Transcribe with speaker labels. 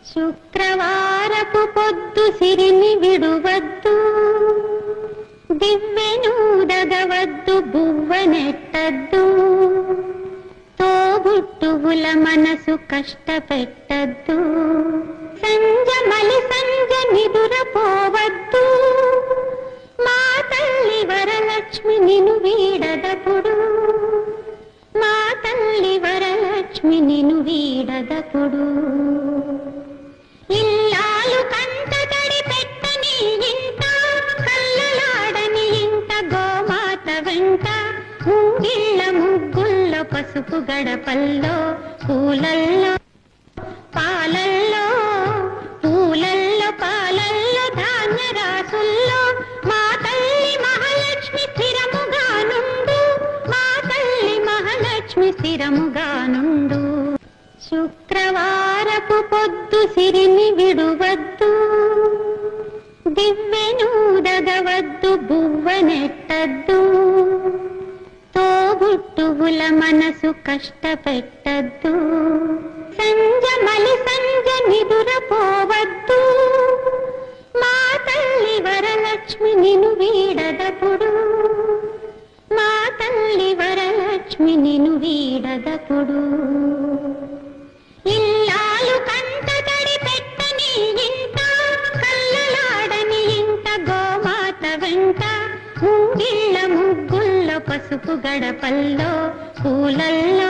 Speaker 1: శుక్రవారపు పొద్దు సిరిని విడువద్దు, దివ్వెనూదగవద్దు, బువ్వనెట్టద్దు, తోబుట్టువుల మనసు కష్టపెట్టద్దు, సంజమలి సంజ నిదురపోవద్దు, మా తల్లి వరలక్ష్మి నిను వీడదపుడు, మా తల్లి వరలక్ష్మి నిను వీడదపుడు. ఇల్లాలు కంట తడి పెట్టని ఇంట, కల్లలాడని ఇంట, గోమాత వెంట, ముంగిళ్ళ ముగ్గుల్లో, పసుపు గడపల్లో, పూలల్లో పాలల్లో, పూలల్లో పాలల్లో, ధాన్య రాసుల్లో, మా తల్లి మహాలక్ష్మి స్థిరముగా నుండు, మా తల్లి మహాలక్ష్మి స్థిరముగా నుండు. శుక్రవారపు పొద్దు సిరిని విడువద్దు, దివ్వెనూదగవద్దు, బువ్వనెట్టద్దు, తోబుట్టువుల మనసు కష్టపెట్టద్దు, సంజమలి సంజ నిదురపోవద్దు, మా తల్లి వరలక్ష్మి నిను వీడదపుడు, మా తల్లి వరలక్ష్మి నిను వీడదపుడు. ఇల్లాలు కంట తడి పెట్టని ఇంట, కల్లలాడని ఇంట, గోమాత వెంట, ముంగిళ్ళ ముగ్గుల్లో, పసుపు గడపల్లో, పూలల్లో